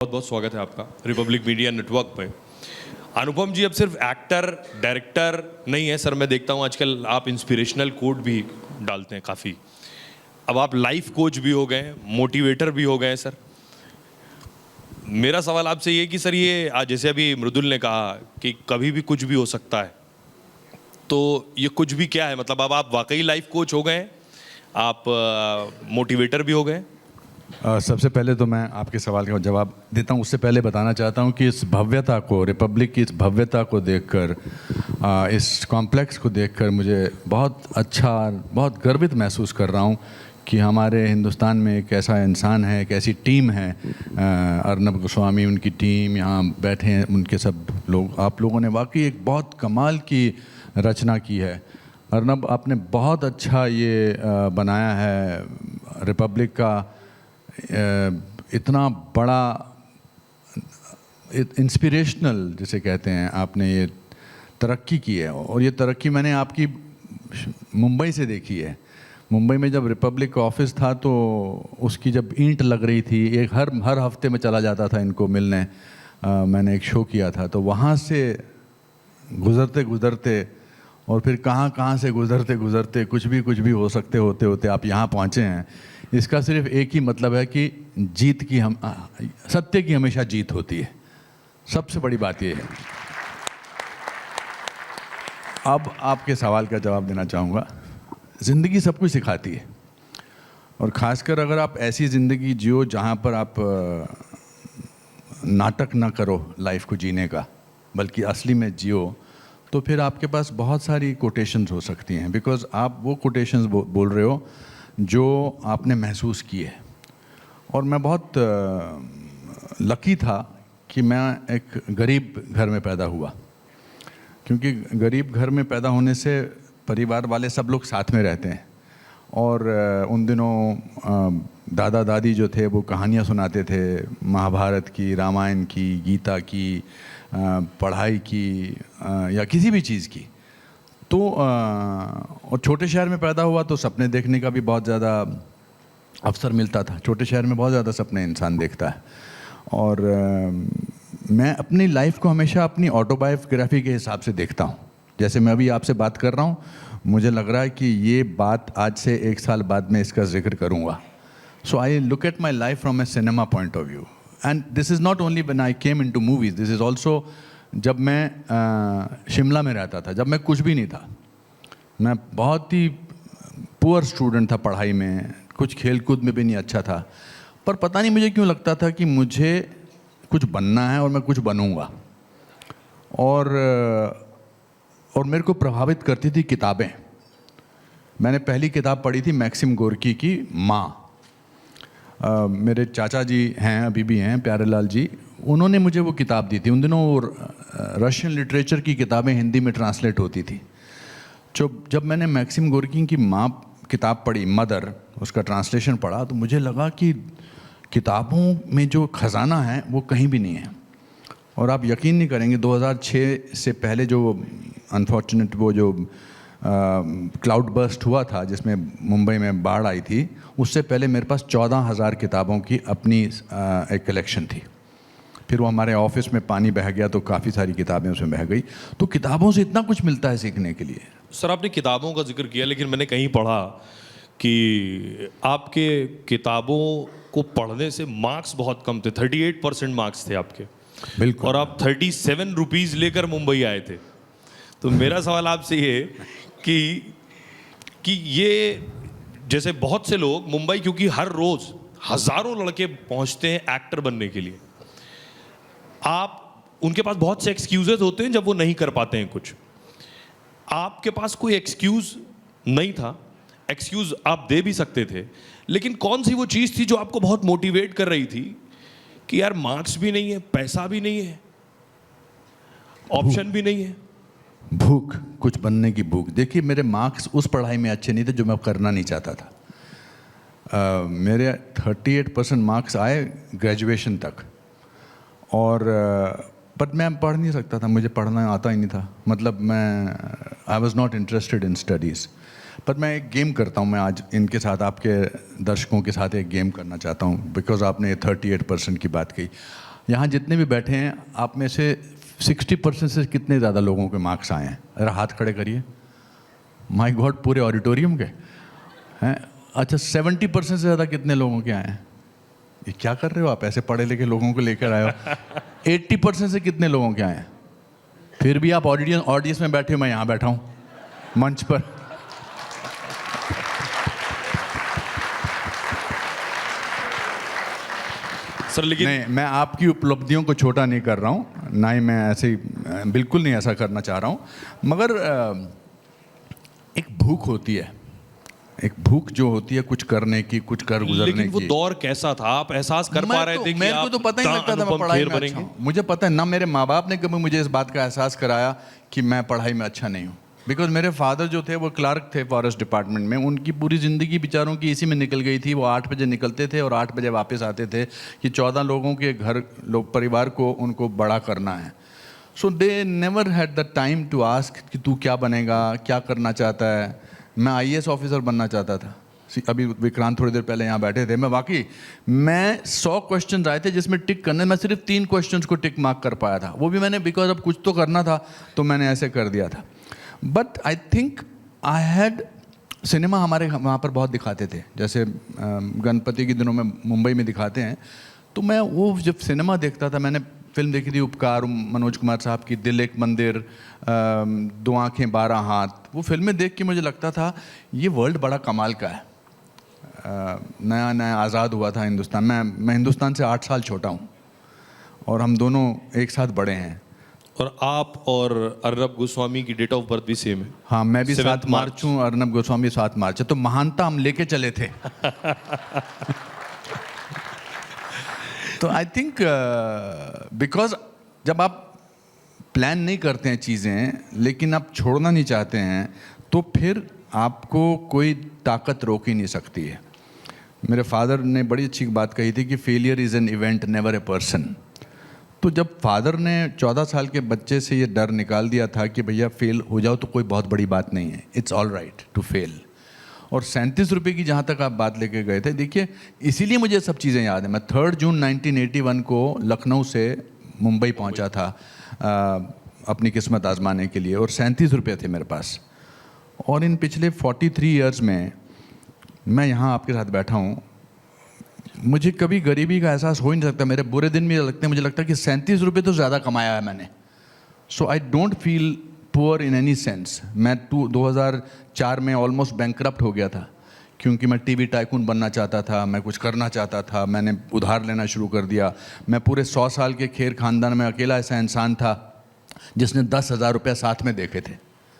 बहुत बहुत स्वागत है आपका रिपब्लिक मीडिया नेटवर्क पे। अनुपम जी अब सिर्फ एक्टर डायरेक्टर नहीं है सर, मैं देखता हूँ आजकल आप इंस्पिरेशनल कोट भी डालते हैं काफ़ी। अब आप लाइफ कोच भी हो गए, मोटिवेटर भी हो गए सर। मेरा सवाल आपसे ये कि सर ये आज जैसे अभी मृदुल ने कहा कि कभी भी कुछ भी हो सकता है, तो ये कुछ भी क्या है? मतलब अब आप वाकई लाइफ कोच हो गए, आप मोटिवेटर भी हो गए? सबसे पहले तो मैं आपके सवाल का जवाब देता हूँ, उससे पहले बताना चाहता हूँ कि इस भव्यता को, रिपब्लिक की इस भव्यता को देखकर, इस कॉम्प्लेक्स को देखकर मुझे बहुत अच्छा, बहुत गर्वित महसूस कर रहा हूँ कि हमारे हिंदुस्तान में एक ऐसा इंसान है, एक ऐसी टीम है। अर्नब गोस्वामी, उनकी टीम यहाँ बैठे हैं, उनके सब लोग, आप लोगों ने वाकई एक बहुत कमाल की रचना की है। अर्नब, आपने बहुत अच्छा ये बनाया है रिपब्लिक का, इतना बड़ा इंस्पिरेशनल जिसे कहते हैं, आपने ये तरक्की की है। और ये तरक्की मैंने आपकी मुंबई से देखी है। मुंबई में जब रिपब्लिक का ऑफिस था तो उसकी जब ईंट लग रही थी, एक हर हफ्ते में चला जाता था इनको मिलने। मैंने एक शो किया था, तो वहाँ से गुज़रते गुज़रते और फिर कहाँ से गुज़रते गुज़रते कुछ भी हो सकते होते होते आप यहाँ पहुँचे हैं। इसका सिर्फ एक ही मतलब है कि जीत की सत्य की हमेशा जीत होती है। सबसे बड़ी बात ये है। अब आपके सवाल का जवाब देना चाहूँगा। ज़िंदगी सब कुछ सिखाती है, और ख़ासकर अगर आप ऐसी ज़िंदगी जियो जहाँ पर आप नाटक ना करो लाइफ को जीने का, बल्कि असली में जियो, तो फिर आपके पास बहुत सारी कोटेशंस हो सकती हैं। बिकॉज़ आप वो कोटेशंस बोल रहे हो जो आपने महसूस की है। और मैं बहुत लकी था कि मैं एक गरीब घर में पैदा हुआ, क्योंकि गरीब घर में पैदा होने से परिवार वाले सब लोग साथ में रहते हैं। और उन दिनों दादा दादी जो थे वो कहानियाँ सुनाते थे, महाभारत की, रामायण की, गीता की, पढ़ाई की, या किसी भी चीज़ की। तो और छोटे शहर में पैदा हुआ तो सपने देखने का भी बहुत ज़्यादा अवसर मिलता था। छोटे शहर में बहुत ज़्यादा सपने इंसान देखता है। और मैं अपनी लाइफ को हमेशा अपनी ऑटोबायोग्राफी के हिसाब से देखता हूँ। जैसे मैं अभी आपसे बात कर रहा हूँ, मुझे लग रहा है कि ये बात आज से 1 साल बाद में इसका जिक्र करूँगा। So I look at my life from a cinema point of view, and this is not only when I came into movies, this is also जब मैं शिमला में रहता था, जब मैं कुछ भी नहीं था। मैं बहुत ही पुअर स्टूडेंट था पढ़ाई में, कुछ खेल कूद में भी नहीं अच्छा था। पर पता नहीं मुझे क्यों लगता था कि मुझे कुछ बनना है और मैं कुछ बनूंगा। और मेरे को प्रभावित करती थी किताबें। मैंने पहली किताब पढ़ी थी मैक्सिम गोर्की की माँ। मेरे चाचा जी हैं, अभी भी हैं, प्यारेलाल जी, उन्होंने मुझे वो किताब दी थी। उन दिनों रशियन लिटरेचर की किताबें हिंदी में ट्रांसलेट होती थी। जब मैंने मैक्सिम गोर्की की माँ किताब पढ़ी, मदर, उसका ट्रांसलेशन पढ़ा, तो मुझे लगा कि किताबों में जो ख़जाना है वो कहीं भी नहीं है। और आप यकीन नहीं करेंगे, 2006 से पहले जो अनफॉर्चुनेट वो जो क्लाउड बर्स्ट हुआ था जिसमें मुंबई में बाढ़ आई थी, उससे पहले मेरे पास 14,000 किताबों की अपनी एक कलेक्शन थी। फिर वो हमारे ऑफिस में पानी बह गया तो काफ़ी सारी किताबें उसमें बह गई। तो किताबों से इतना कुछ मिलता है सीखने के लिए। सर आपने किताबों का जिक्र किया, लेकिन मैंने कहीं पढ़ा कि आपके किताबों को पढ़ने से मार्क्स बहुत कम थे, 38% मार्क्स थे आपके। बिल्कुल। और आप 37 रुपीज़ लेकर मुंबई आए थे। तो मेरा सवाल आपसे ये कि ये जैसे बहुत से लोग मुंबई, क्योंकि हर रोज़ हज़ारों लड़के पहुंचते हैं एक्टर बनने के लिए, आप उनके पास बहुत से एक्सक्यूजेज होते हैं जब वो नहीं कर पाते हैं कुछ। आपके पास कोई एक्सक्यूज नहीं था, एक्सक्यूज आप दे भी सकते थे, लेकिन कौन सी वो चीज़ थी जो आपको बहुत मोटिवेट कर रही थी कि यार मार्क्स भी नहीं है, पैसा भी नहीं है, ऑप्शन भी नहीं है? भूख, कुछ बनने की भूख। देखिए, मेरे मार्क्स उस पढ़ाई में अच्छे नहीं थे जो मैं करना नहीं चाहता था। मेरे 38% मार्क्स आए ग्रेजुएशन तक, और बट मैं पढ़ नहीं सकता था, मुझे पढ़ना आता ही नहीं था। मतलब I was not interested in studies. पर मैं एक गेम करता हूँ, मैं आज इनके साथ, आपके दर्शकों के साथ एक गेम करना चाहता हूँ, बिकॉज आपने 38% की बात कही। यहाँ जितने भी बैठे हैं आप में से 60% से कितने ज़्यादा लोगों के मार्क्स आए हैं? अरे हाथ खड़े करिए। माय गॉड, पूरे ऑडिटोरियम के हैं। अच्छा, 70% से ज़्यादा कितने लोगों के आए हैं? ये क्या कर रहे हो आप, ऐसे पढ़े लिखे लोगों को लेकर आए हो। 80% से कितने लोगों के आए हैं? फिर भी आप ऑडियंस में बैठे हो, मैं यहाँ बैठा हूँ मंच पर। सर लेकिन नहीं, मैं आपकी उपलब्धियों को छोटा नहीं कर रहा हूँ, ना ही मैं ऐसे ही बिल्कुल नहीं ऐसा करना चाह रहा हूँ, मगर एक भूख होती है, एक भूख जो होती है कुछ करने की, कुछ कर गुजरने की। लेकिन वो दौर कैसा था, आप एहसास कर पा रहे थे कि मेरे को तो पता ही नहीं लगता था मैं पढ़ाई में अच्छा हूँ। मुझे पता है ना, मेरे माँ बाप ने कभी मुझे इस बात का एहसास कराया कि मैं पढ़ाई में अच्छा नहीं हूँ। बिकॉज मेरे फादर जो थे वो क्लार्क थे फॉरेस्ट डिपार्टमेंट में, उनकी पूरी ज़िंदगी बेचारों की इसी में निकल गई थी। वो 8 बजे निकलते थे और 8 बजे वापस आते थे कि 14 लोगों के घर लोग परिवार को उनको बड़ा करना है। So they never had the time to ask कि तू क्या बनेगा, क्या करना चाहता है। मैं IAS ऑफिसर बनना चाहता था। अभी विक्रांत थोड़ी देर पहले यहाँ बैठे थे, मैं 100 क्वेश्चन आए थे जिसमें टिक करने, मैं सिर्फ 3 क्वेश्चंस को टिक मार्क कर पाया था। वो भी मैंने बिकॉज अब कुछ तो करना था तो मैंने ऐसे कर दिया था। But I think I had, cinema हमारे वहाँ पर बहुत दिखाते थे, जैसे गणपति के दिनों में मुंबई में दिखाते हैं, तो मैं वो जब सिनेमा देखता था, मैंने फिल्म देखी थी उपकार, मनोज कुमार साहब की, दिल एक मंदिर, 2 आँखें 12 हाथ। वो फिल्में देख के मुझे लगता था ये वर्ल्ड बड़ा कमाल का है। नया नया आज़ाद हुआ था हिंदुस्तान। मैं हिंदुस्तान से 8 साल छोटा हूँ और हम दोनों एक साथ बड़े हैं। और आप और अर्नब गोस्वामी की डेट ऑफ बर्थ भी सेम है। हाँ, मैं भी 7 7 मार्च हूँ, अर्नब गोस्वामी 7 मार्च है, तो महानता हम लेके चले थे। तो आई थिंक बिकॉज जब आप प्लान नहीं करते हैं चीज़ें, लेकिन आप छोड़ना नहीं चाहते हैं, तो फिर आपको कोई ताकत रोक ही नहीं सकती है। मेरे फादर ने बड़ी अच्छी बात कही थी कि failure is an event, never a person. तो जब फादर ने 14 साल के बच्चे से ये डर निकाल दिया था कि भैया फेल हो जाओ तो कोई बहुत बड़ी बात नहीं है, it's all right to fail. और 37 रुपये की जहाँ तक आप बात लेके गए थे, देखिए इसीलिए मुझे सब चीज़ें याद है। मैं 3 जून 1981 को लखनऊ से मुंबई पहुँचा था अपनी किस्मत आजमाने के लिए, और 37 रुपये थे मेरे पास। और इन पिछले 43 ईयर्स में मैं यहाँ आपके साथ बैठा हूँ, मुझे कभी गरीबी का एहसास हो ही नहीं सकता। मेरे बुरे दिन भी लगते हैं, मुझे लगता है कि 37 रुपये तो ज़्यादा कमाया है मैंने। So I don't feel poor in any sense. मैं 2004 में ऑलमोस्ट बैंकरप्ट हो गया था, क्योंकि मैं टीवी टाइकून बनना चाहता था, मैं कुछ करना चाहता था, मैंने उधार लेना शुरू कर दिया। मैं पूरे 100 साल के खेर खानदान में अकेला ऐसा इंसान था जिसने 10,000 रुपये साथ में देखे थे।